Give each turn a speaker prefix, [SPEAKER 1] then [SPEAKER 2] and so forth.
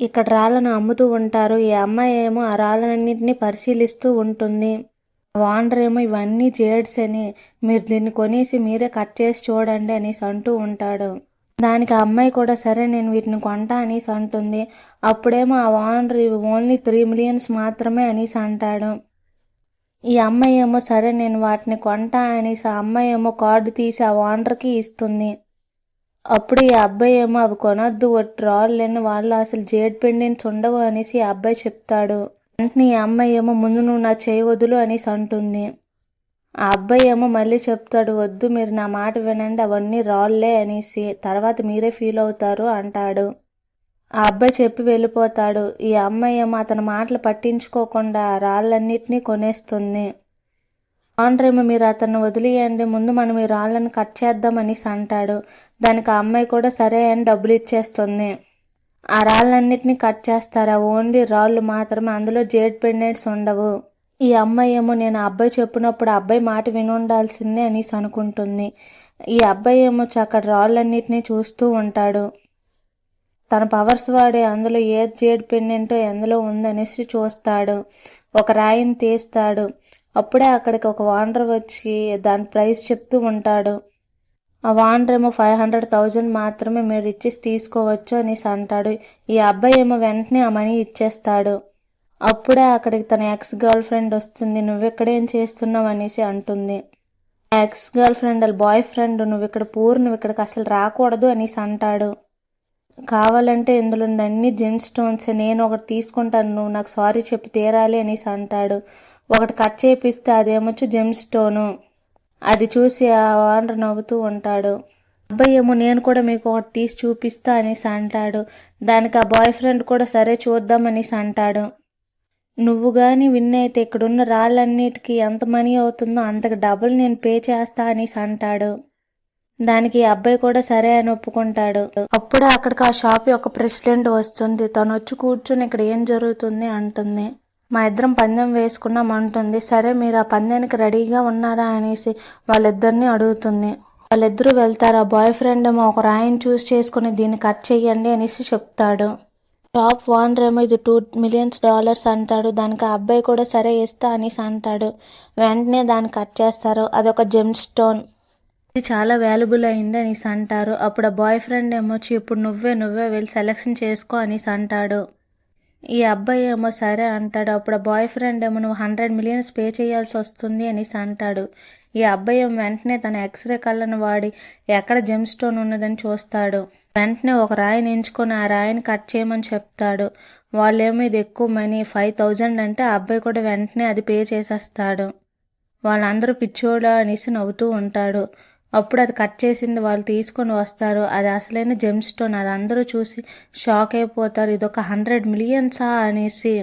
[SPEAKER 1] ఇక్కడ రాళ్ళను అమ్ముతూ ఉంటారు. ఈ అమ్మాయి ఏమో ఆ రాళ్ళన్నింటినీ పరిశీలిస్తూ ఉంటుంది. ఓనర్ ఏమో ఇవన్నీ జేడ్స్ అని, మీరు దీన్ని కొనేసి మీరే కట్ చేసి చూడండి అనేసి అంటూ ఉంటాడు. దానికి ఆ అమ్మాయి కూడా సరే నేను వీటిని కొంటా అనేసి అంటుంది. అప్పుడేమో ఆ ఓనర్ ఓన్లీ 3 మిలియన్స్ మాత్రమే అనేసి అంటాడు. ఈ అమ్మాయి ఏమో సరే నేను వాటిని కొంటా అనేసి ఆ అమ్మాయి ఏమో కార్డు తీసి ఆ ఓనర్కి ఇస్తుంది. అప్పుడు ఈ అబ్బాయి ఏమో అవి కొనొద్దు, రాళ్ళని వాళ్ళు అసలు జేడ్ పెండెంట్స్ ఉండవు అనేసి ఆ అబ్బాయి చెప్తాడు. వెంటనే ఈ అమ్మాయి ఏమో ముందు నువ్వు నా చేయి వదులు అనేసి అంటుంది. ఆ అబ్బాయి ఏమో మళ్ళీ చెప్తాడు, వద్దు మీరు నా మాట వినండి, అవన్నీ రాళ్ళే అనేసి, తర్వాత మీరే ఫీల్ అవుతారు అంటాడు. ఆ అబ్బాయి చెప్పి వెళ్ళిపోతాడు. ఈ అమ్మాయి ఏమో అతని మాటలు పట్టించుకోకుండా ఆ రాళ్ళన్నిటినీ కొనేస్తుంది. ఓనర్ ఏమో మీరు అతన్ని వదిలేయండి, ముందు మనం ఈ రాళ్ళని కట్ చేద్దాం అనేసి అంటాడు. దానికి ఆ అమ్మాయి కూడా సరే అని డబ్బులు ఇచ్చేస్తుంది. ఆ రాళ్ళన్నిటినీ కట్ చేస్తారా, ఓన్లీ రాళ్ళు మాత్రమే, అందులో జేడ్ పెండెంట్స్ ఉండవు. ఈ అమ్మాయి ఏమో నేను ఆ అబ్బాయి చెప్పినప్పుడు ఆ అబ్బాయి మాట వినుండాల్సిందే అనేసి అనుకుంటుంది. ఈ అబ్బాయి ఏమో అక్కడ రాళ్ళన్నిటినీ చూస్తూ ఉంటాడు. తన పవర్స్ వాడే అందులో ఏ జేడ్ పెండెంటో ఎందులో ఉందనేసి చూస్తాడు. ఒక రాయిని తీస్తాడు. అప్పుడే అక్కడికి ఒక ఓనర్ వచ్చి దాని ప్రైస్ చెప్తూ ఉంటాడు. ఆ ఓనర్ ఏమో 500,000 మాత్రమే మీరు ఇచ్చేసి తీసుకోవచ్చు అనేసి అంటాడు. ఈ అబ్బాయి ఏమో వెంటనే ఆ మనీ ఇచ్చేస్తాడు. అప్పుడే అక్కడికి తన ఎక్స్ గర్ల్ ఫ్రెండ్ వస్తుంది. నువ్వెక్కడేం చేస్తున్నావు అనేసి అంటుంది. ఆ ఎక్స్ గర్ల్ ఫ్రెండ్ వాళ్ళ బాయ్ ఫ్రెండ్ నువ్వు ఇక్కడికి అసలు రాకూడదు అనేసి అంటాడు. కావాలంటే ఇందులో అన్ని జెమ్ స్టోన్స్, నేను ఒకటి తీసుకుంటాను, నువ్వు నాకు సారీ చెప్పి తీరాలి అనేసి అంటాడు. ఒకటి కట్ చేపిస్తే అదేమొచ్చు జెమ్ స్టోను. అది చూసి ఆ ఓనర్ నవ్వుతూ ఉంటాడు. అబ్బాయి ఏమో నేను కూడా మీకు ఒకటి తీసి చూపిస్తా అనేసి అంటాడు. దానికి ఆ బాయ్ ఫ్రెండ్ కూడా సరే చూద్దాం అనేసి అంటాడు. నువ్వు కానీ విన్ అయితే ఇక్కడున్న రాళ్ళన్నిటికీ ఎంత మనీ అవుతుందో అంతకు డబుల్ నేను పే చేస్తా అనేసి అంటాడు. దానికి ఈ అబ్బాయి కూడా సరే అని ఒప్పుకుంటాడు. అప్పుడే అక్కడికి ఆ షాప్ యొక్క ప్రెసిడెంట్ వస్తుంది. తను వచ్చి కూర్చుని ఇక్కడ ఏం జరుగుతుంది అంటుంది. మా ఇద్దరం పందెం వేసుకున్నాం అంటుంది. సరే మీరు ఆ పందెనికి రెడీగా ఉన్నారా అనేసి వాళ్ళిద్దరిని అడుగుతుంది. వాళ్ళిద్దరూ వెళ్తారు. ఆ బాయ్ ఫ్రెండ్ ఏమో ఒక రాయిని చూస్ చేసుకుని దీన్ని కట్ చెయ్యండి అనేసి చెప్తాడు. షాప్ ఓనర్ ఏమో ఇది $2 మిలియన్ అంటాడు. దానికి ఆ అబ్బాయి కూడా సరే ఇస్తా అనేసి అంటాడు. వెంటనే దాన్ని కట్ చేస్తారు. అదొక జెమ్ స్టోన్. ఇది చాలా వాల్యుబుల్ అయింది అనేసి అంటారు. అప్పుడు ఆ బాయ్ ఫ్రెండ్ ఏమో ఇప్పుడు నువ్వే వెళ్ళి సెలెక్షన్ చేసుకో అనేసి అంటాడు. ఈ అబ్బాయి ఏమో సరే అంటాడు. అప్పుడు ఆ బాయ్ ఫ్రెండ్ ఏమో నువ్వు 100 మిలియన్స్ పే చేయాల్సి వస్తుంది అనేసి అంటాడు. ఈ అబ్బాయి ఏమో వెంటనే తన ఎక్స్రే కళ్ళను వాడి ఎక్కడ జెమ్ స్టోన్ ఉన్నదని చూస్తాడు. వెంటనే ఒక రాయిని ఎంచుకొని ఆ రాయిని కట్ చేయమని చెప్తాడు. వాళ్ళేమో ఇది ఎక్కువ మనీ 5,000 అంటే ఆ అబ్బాయి కూడా వెంటనే అది పే చేసేస్తాడు. వాళ్ళందరూ పిచ్చోడా అనేసి నవ్వుతూ ఉంటాడు. అప్పుడు అది కట్ చేసింది వాళ్ళు తీసుకొని వస్తారు. అది అసలైన జెమ్ స్టోన్. అది అందరూ చూసి షాక్ అయిపోతారు. ఇదొక 100 మిలియన్సా అనేసి.